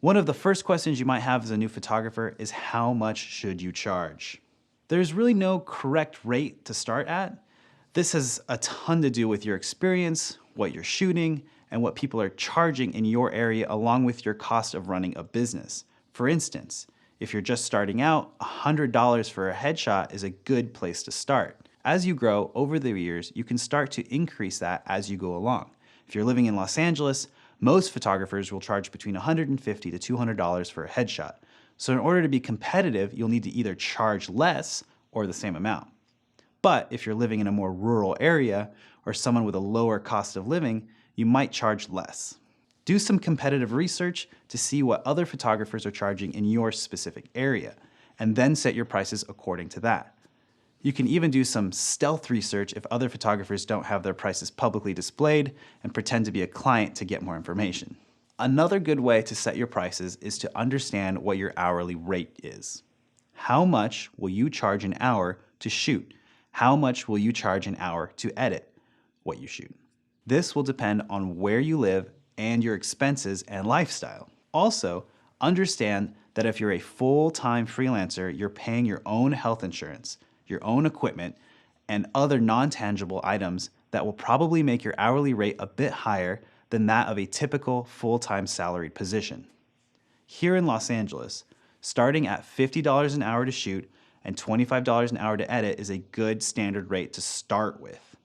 One of the first questions you might have as a new photographer is how much should you charge? There's really no correct rate to start at. This has a ton to do with your experience, what you're shooting, and what people are charging in your area along with your cost of running a business. For instance, if you're just starting out, $100 for a headshot is a good place to start. As you grow over the years, you can start to increase that as you go along. If you're living in Los Angeles, most photographers will charge between $150 to $200 for a headshot. So in order to be competitive, you'll need to either charge less or the same amount. But if you're living in a more rural area or someone with a lower cost of living, you might charge less. Do some competitive research to see what other photographers are charging in your specific area, and then set your prices according to that. You can even do some stealth research if other photographers don't have their prices publicly displayed and pretend to be a client to get more information. Another good way to set your prices is to understand what your hourly rate is. How much will you charge an hour to shoot? How much will you charge an hour to edit what you shoot? This will depend on where you live and your expenses and lifestyle. Also, understand that if you're a full-time freelancer, you're paying your own health insurance, your own equipment, and other non-tangible items that will probably make your hourly rate a bit higher than that of a typical full-time salaried position. Here in Los Angeles, starting at $50 an hour to shoot and $25 an hour to edit is a good standard rate to start with.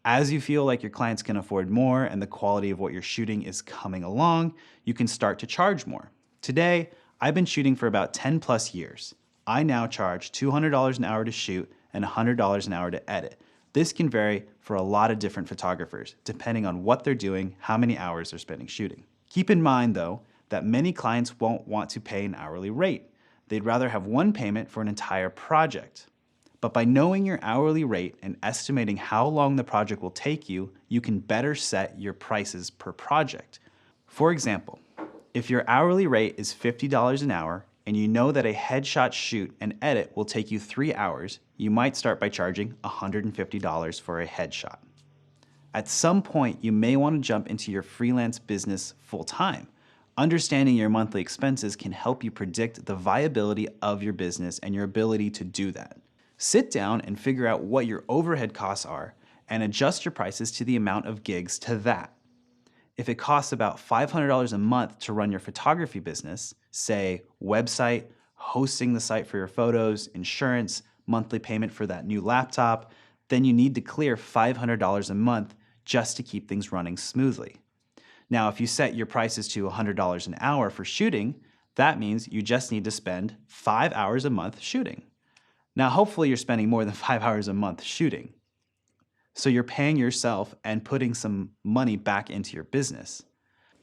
As you feel like your clients can afford more and the quality of what you're shooting is coming along, you can start to charge more. Today, I've been shooting for about 10 plus years. I now charge $200 an hour to shoot and $100 an hour to edit. This can vary for a lot of different photographers, depending on what they're doing, how many hours they're spending shooting. Keep in mind, though, that many clients won't want to pay an hourly rate. They'd rather have one payment for an entire project. But by knowing your hourly rate and estimating how long the project will take you, you can better set your prices per project. For example, if your hourly rate is $50 an hour and you know that a headshot shoot and edit will take you 3 hours, you might start by charging $150 for a headshot. At some point, you may want to jump into your freelance business full-time. Understanding your monthly expenses can help you predict the viability of your business and your ability to do that. Sit down and figure out what your overhead costs are and adjust your prices to the amount of gigs to that. If it costs about $500 a month to run your photography business, say website, hosting the site for your photos, insurance, monthly payment for that new laptop, then you need to clear $500 a month just to keep things running smoothly. Now, if you set your prices to $100 an hour for shooting, that means you just need to spend 5 hours a month shooting. Now, hopefully you're spending more than 5 hours a month shooting. So you're paying yourself and putting some money back into your business.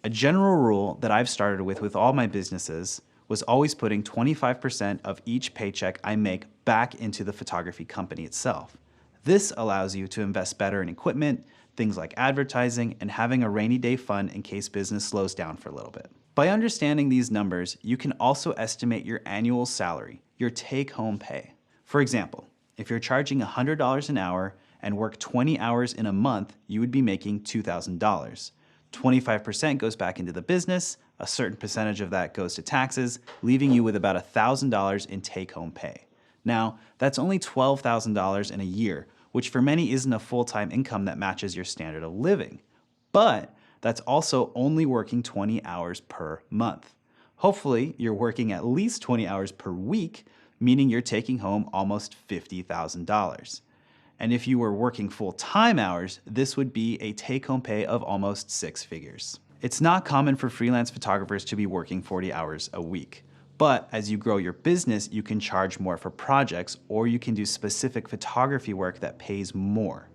A general rule that I've started with all my businesses was always putting 25% of each paycheck I make back into the photography company itself. This allows you to invest better in equipment, things like advertising, and having a rainy day fund in case business slows down for a little bit. By understanding these numbers, you can also estimate your annual salary, your take-home pay. For example, if you're charging $100 an hour and work 20 hours in a month, you would be making $2,000. 25% goes back into the business, a certain percentage of that goes to taxes, leaving you with about $1,000 in take-home pay. Now, that's only $12,000 in a year, which for many isn't a full-time income that matches your standard of living. But that's also only working 20 hours per month. Hopefully, you're working at least 20 hours per week, meaning you're taking home almost $50,000. And if you were working full-time hours, this would be a take-home pay of almost 6 figures. It's not common for freelance photographers to be working 40 hours a week. But as you grow your business, you can charge more for projects, or you can do specific photography work that pays more.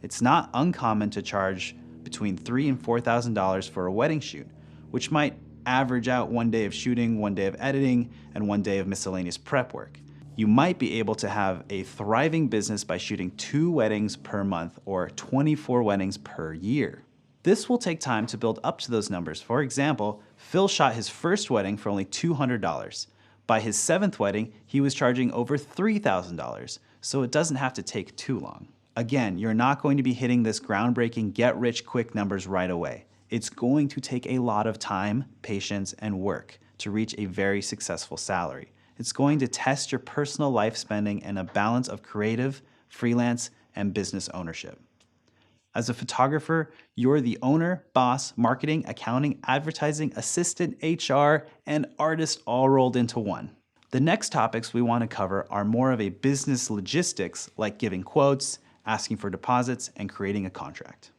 It's not uncommon to charge between $3,000 and $4,000 for a wedding shoot, which might average out 1 day of shooting, 1 day of editing, and 1 day of miscellaneous prep work. You might be able to have a thriving business by shooting 2 weddings per month or 24 weddings per year. This will take time to build up to those numbers. For example, Phil shot his first wedding for only $200. By his 7th wedding, he was charging over $3,000, so it doesn't have to take too long. Again, you're not going to be hitting this groundbreaking get-rich-quick numbers right away. It's going to take a lot of time, patience, and work to reach a very successful salary. It's going to test your personal life spending and a balance of creative, freelance, and business ownership. As a photographer, you're the owner, boss, marketing, accounting, advertising, assistant, HR, and artist all rolled into one. The next topics we want to cover are more of a business logistics like giving quotes, asking for deposits, and creating a contract.